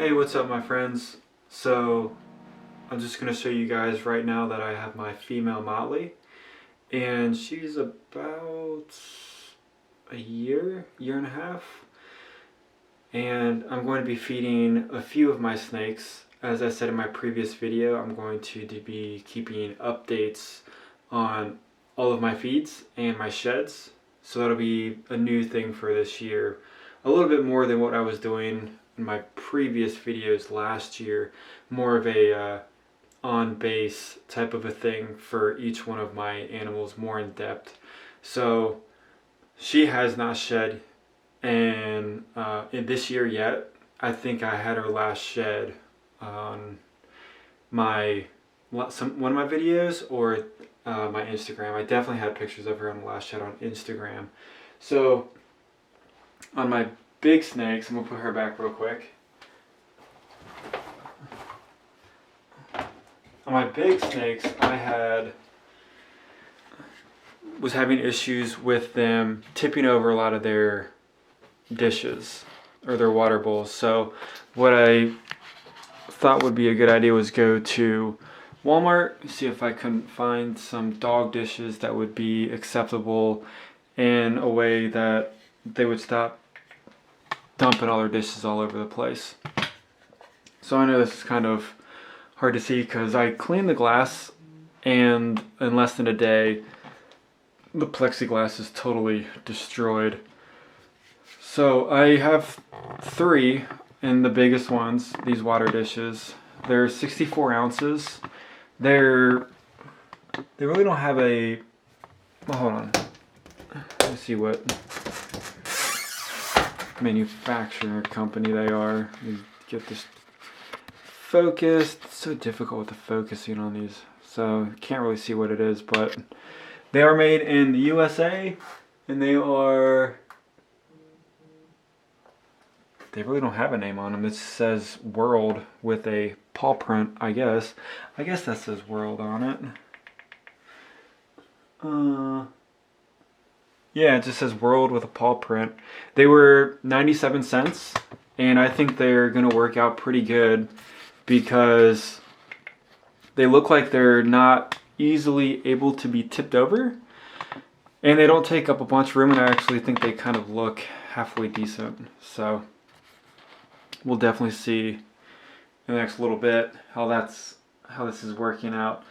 Hey, what's up my friends? So I'm just going to show you guys right now that I have my female motley, and she's about a year and a half, and I'm going to be feeding a few of my snakes. As I said in my previous video, I'm going to be keeping updates on all of my feeds and my sheds, so that'll be a new thing for this year, a little bit more than what I was doing in my previous videos last year. More of a on base type of a thing for each one of my animals, more in depth. So she has not shed in this year yet. I think I had her last shed on one of my videos or my Instagram. I definitely had pictures of her on the last shed on Instagram. So on my big snakes, I'm gonna put her back real quick. On my big snakes, I was having issues with them tipping over a lot of their dishes or their water bowls. So what I thought would be a good idea was go to Walmart, see if I couldn't find some dog dishes that would be acceptable in a way that they would stop dumping all their dishes all over the place. So I know this is kind of hard to see because I cleaned the glass, and in less than a day the plexiglass is totally destroyed. So I have 3 in the biggest ones, these water dishes. They're 64 ounces. They really don't have a, well, hold on, let's see what manufacturer company they are. Let me get this focused. It's so difficult with the focusing on these, so can't really see what it is, but they are made in the USA, and they really don't have a name on them. It says World with a paw print, I guess that says World on it. Yeah, it just says World with a paw print. They were 97 cents, and I think they're gonna work out pretty good because they look like they're not easily able to be tipped over, and they don't take up a bunch of room, and I actually think they kind of look halfway decent. So we'll definitely see in the next little bit how this is working out.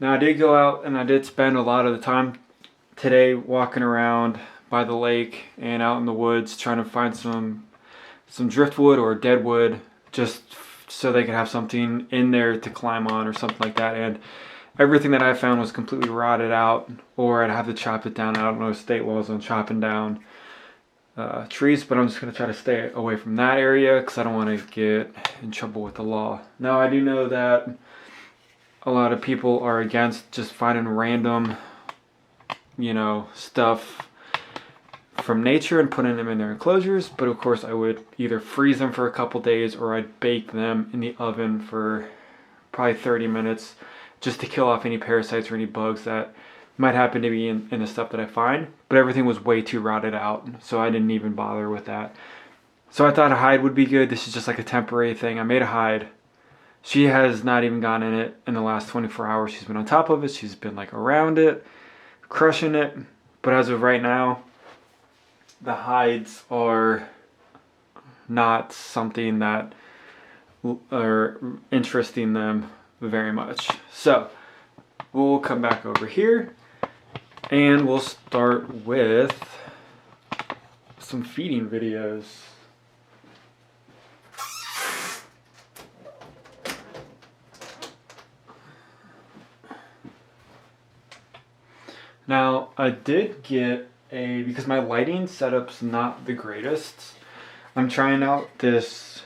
Now I did go out and I did spend a lot of the time today walking around by the lake and out in the woods trying to find some driftwood or dead wood, just so they could have something in there to climb on or something like that. And everything that I found was completely rotted out, or I'd have to chop it down. I don't know state laws on chopping down trees, but I'm just going to try to stay away from that area because I don't want to get in trouble with the law. Now I do know that a lot of people are against just finding random, stuff from nature and putting them in their enclosures, but of course I would either freeze them for a couple days or I'd bake them in the oven for probably 30 minutes just to kill off any parasites or any bugs that might happen to be in the stuff that I find. But everything was way too rotted out, so I didn't even bother with that. So I thought a hide would be good. This is just like a temporary thing. I made a hide. She has not even gone in it in the last 24 hours. She's been on top of it. She's been like around it, crushing it. But as of right now, the hides are not something that are interesting them very much. So we'll come back over here and we'll start with some feeding videos. Now I did get because my lighting setup's not the greatest, I'm trying out this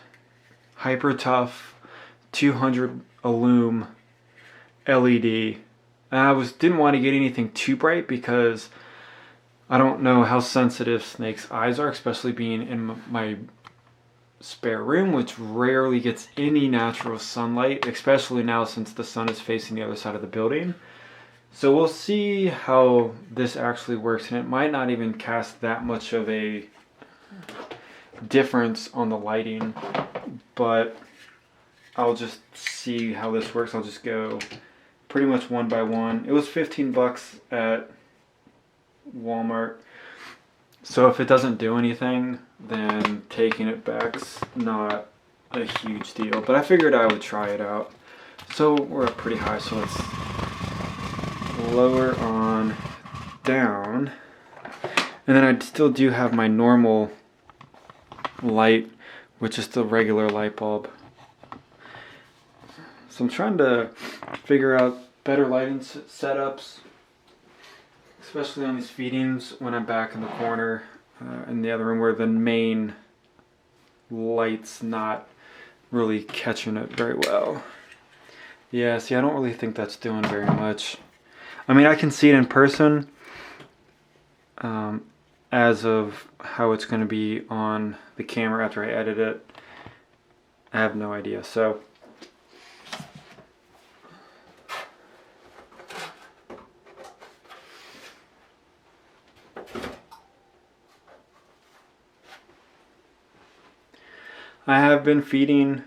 Hyper Tough 200 Illum LED. And I didn't want to get anything too bright because I don't know how sensitive snakes' eyes are, especially being in my spare room, which rarely gets any natural sunlight, especially now since the sun is facing the other side of the building. So we'll see how this actually works, and it might not even cast that much of a difference on the lighting, but I'll just see how this works. I'll just go pretty much one by one. It was 15 bucks at Walmart. So if it doesn't do anything, then taking it back's not a huge deal. But I figured I would try it out. So we're up pretty high, so let's lower on down. And then I still do have my normal light, which is the regular light bulb. So I'm trying to figure out better lighting setups, especially on these feedings when I'm back in the corner in the other room where the main light's not really catching it very well. Yeah, see, I don't really think that's doing very much. I mean, I can see it in person as of how it's going to be on the camera after I edit it. I have no idea. So I have been feeding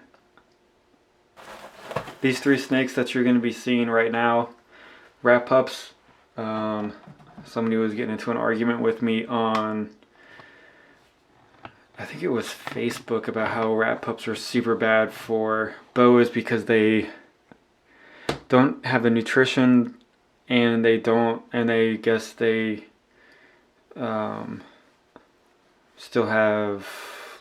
these 3 snakes that you're going to be seeing right now rat pups. Somebody was getting into an argument with me on, I think it was Facebook, about how rat pups are super bad for boas because they don't have the nutrition and they guess they still have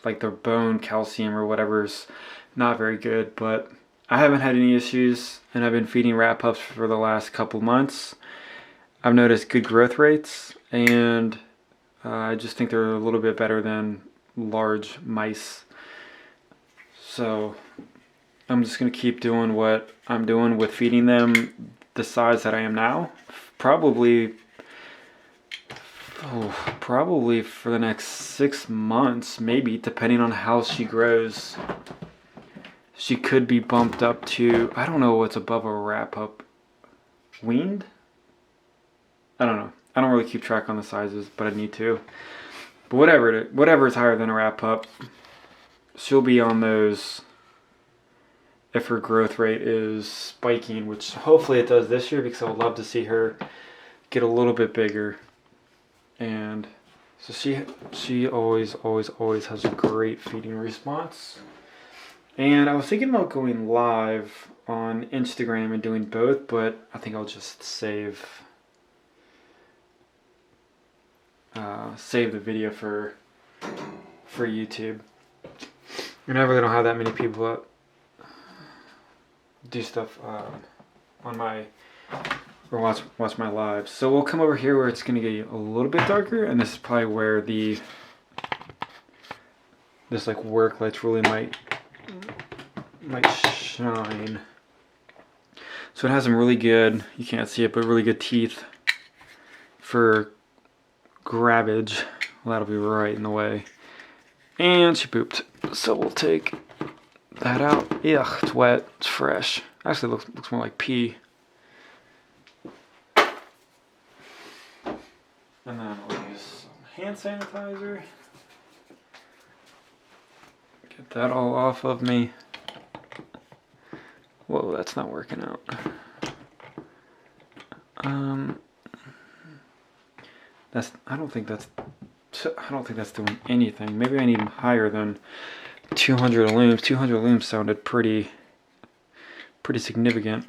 like their bone calcium or whatever's not very good. But I haven't had any issues, and I've been feeding rat pups for the last couple months. I've noticed good growth rates, and I just think they're a little bit better than large mice. So I'm just going to keep doing what I'm doing with feeding them the size that I am now. Probably for the next 6 months, maybe, depending on how she grows. She could be bumped up to, I don't know what's above a rat pup. Weaned? I don't know. I don't really keep track on the sizes, but I need to. But whatever is higher than a rat pup, she'll be on those if her growth rate is spiking, which hopefully it does this year, because I would love to see her get a little bit bigger. And so she always has a great feeding response. And I was thinking about going live on Instagram and doing both, but I think I'll just save the video for YouTube. And I really don't have that many people do stuff on my or watch my lives. So we'll come over here where it's gonna get a little bit darker, and this is probably where this like work lights really might shine. So it has some really good, you can't see it, but really good teeth for grabbage. Well, that'll be right in the way. And she pooped. So we'll take that out. Ugh, it's wet, it's fresh. Actually looks more like pee. And then I'll use some hand sanitizer. Get that all off of me. Whoa, that's not working out. I don't think that's doing anything. Maybe I need higher than 200 looms. 200 looms sounded pretty significant.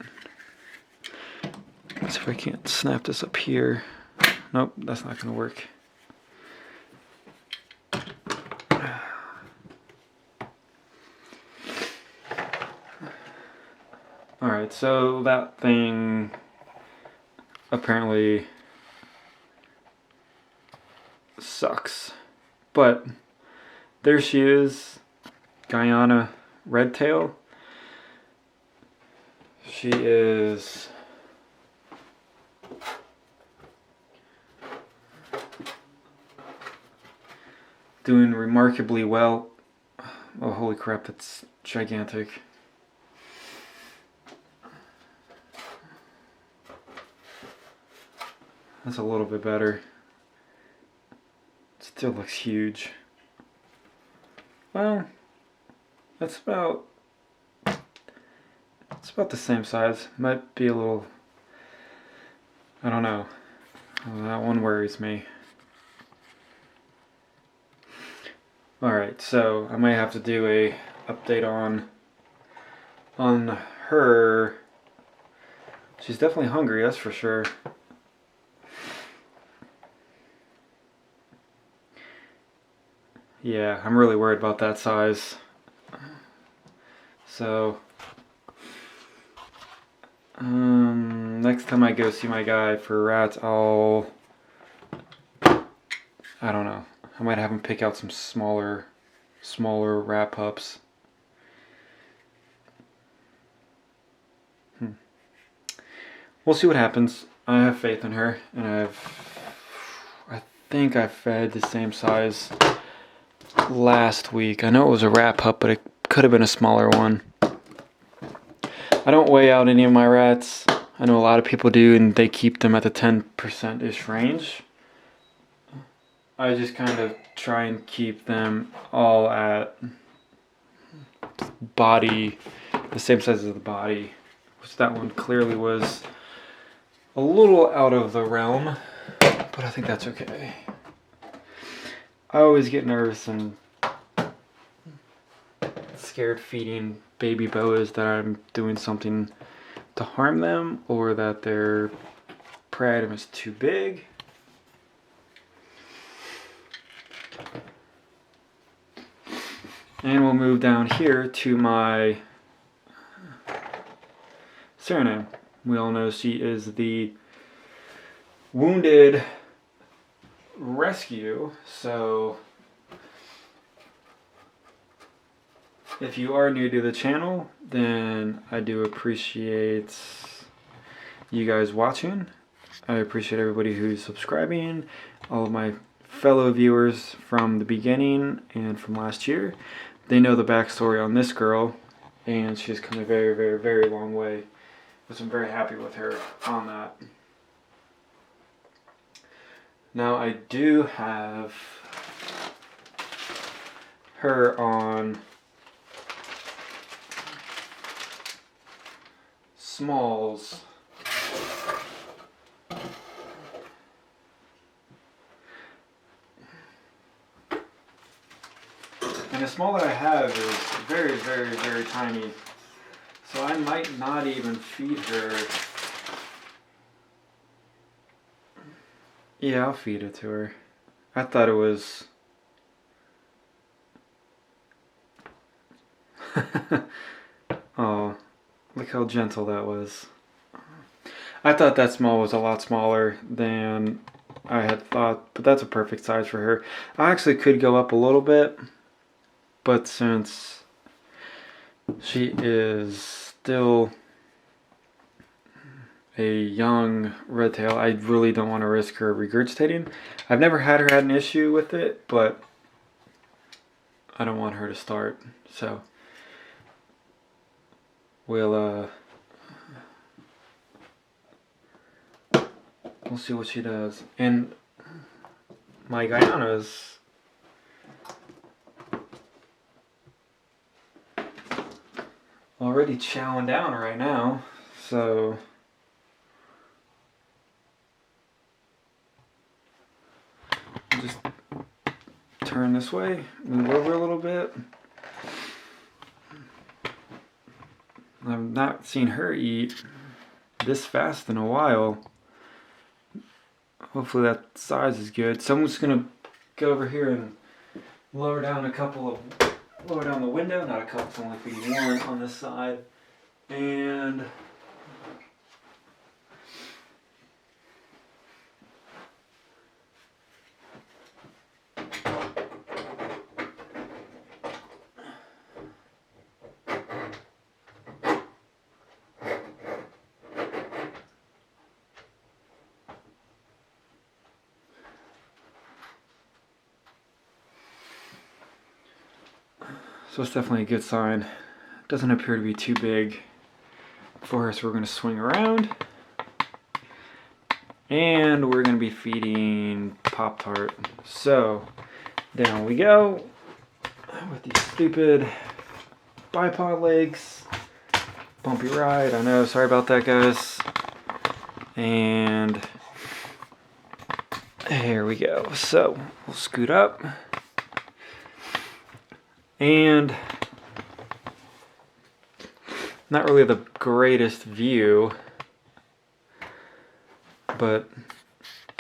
Let's see if I can't snap this up here. Nope, that's not gonna work. Alright, so that thing apparently sucks. But there she is, Guyana redtail. She is doing remarkably well. Oh, holy crap, that's gigantic. That's a little bit better. Still looks huge. Well, that's about about the same size. Might be a little, I don't know. That one worries me. Alright, so I might have to do a update on her. She's definitely hungry, that's for sure. Yeah, I'm really worried about that size. So next time I go see my guy for rats, I don't know. I might have him pick out some smaller rat pups. We'll see what happens. I have faith in her, and I think I fed the same size last week. I know it was a rat pup, but it could have been a smaller one. I don't weigh out any of my rats. I know a lot of people do, and they keep them at the 10%-ish range. I just kind of try and keep them all at body, the same size as the body, which that one clearly was a little out of the realm, but I think that's okay. I always get nervous and scared feeding baby boas that I'm doing something to harm them or that their prey item is too big. And we'll move down here to my Suriname. We all know she is the wounded rescue, so if you are new to the channel, then I do appreciate you guys watching. I appreciate everybody who's subscribing, all of my fellow viewers from the beginning and from last year. They know the backstory on this girl, and she's come a very, very, very long way. So I'm very happy with her on that. Now I do have her on smalls. And the small that I have is very, very, very tiny. So I might not even feed her. Yeah, I'll feed it to her. I thought it was... Oh, look how gentle that was. I thought that small was a lot smaller than I had thought, but that's a perfect size for her. I actually could go up a little bit, but since she is still a young redtail, I really don't want to risk her regurgitating. I've never had an issue with it, but I don't want her to start. So we'll see what she does. And my Guyana's already chowing down right now, so just turn this way, move over a little bit. I've not seen her eat this fast in a while. Hopefully that size is good. So I'm just gonna go over here and lower down the window, not a couple, it's only feeding one on this side. And so it's definitely a good sign. Doesn't appear to be too big for us. We're going to swing around. And we're going to be feeding Pop-Tart. So, down we go. With these stupid bipod legs. bumpy ride. I know, sorry about that, guys. And here we go. So we'll scoot up. And not really the greatest view, but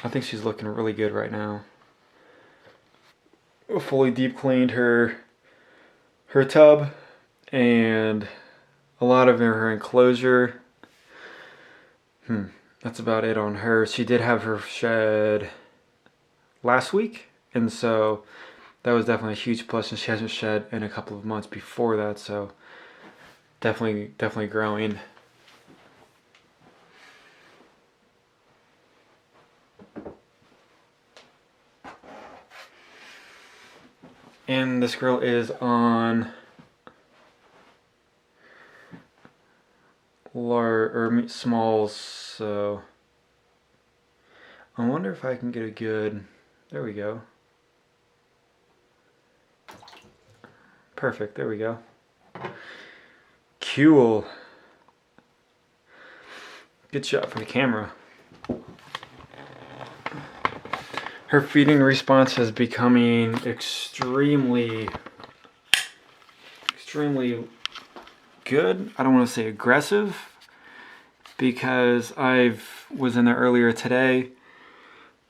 I think she's looking really good right now. Fully deep cleaned her tub and a lot of her enclosure. That's about it on her. She did have her shed last week, and so that was definitely a huge plus, and she hasn't shed in a couple of months before that, so definitely growing. And this girl is on large or smalls, so I wonder if I can get a good, there we go. Perfect, there we go. Cool. Good shot for the camera. Her feeding response is becoming extremely good. I don't want to say aggressive, because I was in there earlier today.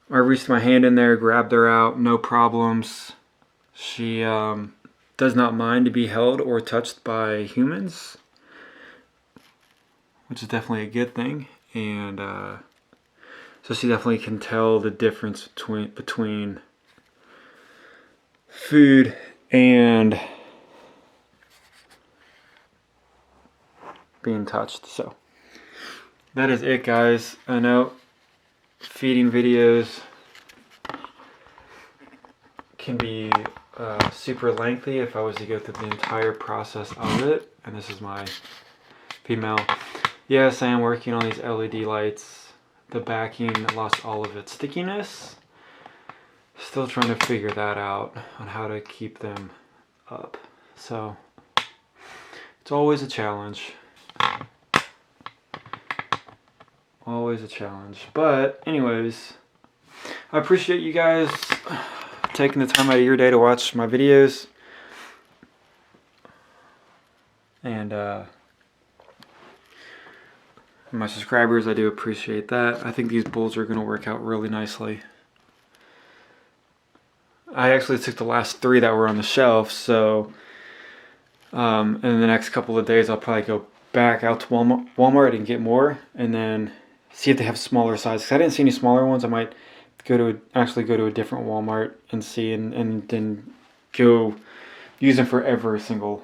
I reached my hand in there, grabbed her out, no problems. She does not mind to be held or touched by humans, which is definitely a good thing. And so she definitely can tell the difference between food and being touched. So that is it, guys. I know feeding videos can be super lengthy if I was to go through the entire process of it. And this is my female. Yes, I am working on these LED lights. The backing lost all of its stickiness. Still trying to figure that out on how to keep them up. So it's always a challenge. Always a challenge. But anyways, I appreciate you guys taking the time out of your day to watch my videos. And my subscribers, I do appreciate that. I think these bulls are going to work out really nicely. I actually took the last 3 that were on the shelf, so in the next couple of days I'll probably go back out to Walmart and get more, and then see if they have smaller sizes. 'Cause I didn't see any smaller ones. I might actually go to a different Walmart and see, and then go use them for every single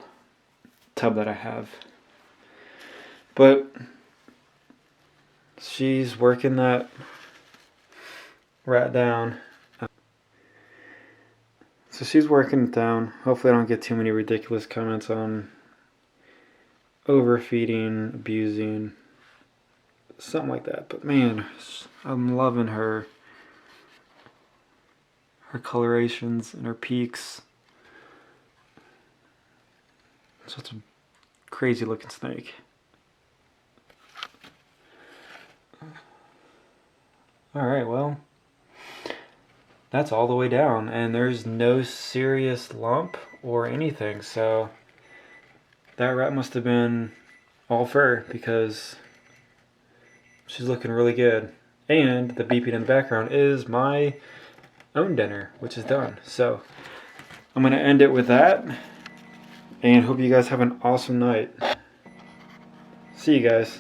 tub that I have. But she's working that rat down. So she's working it down. Hopefully I don't get too many ridiculous comments on overfeeding, abusing, something like that. But man, I'm loving her colorations and her peaks. Such a crazy looking snake. Alright, well, that's all the way down, and there's no serious lump or anything, so that rat must have been all fur, because she's looking really good. And the beeping in the background is my own dinner, which is done. So I'm going to end it with that, and hope you guys have an awesome night. See you guys.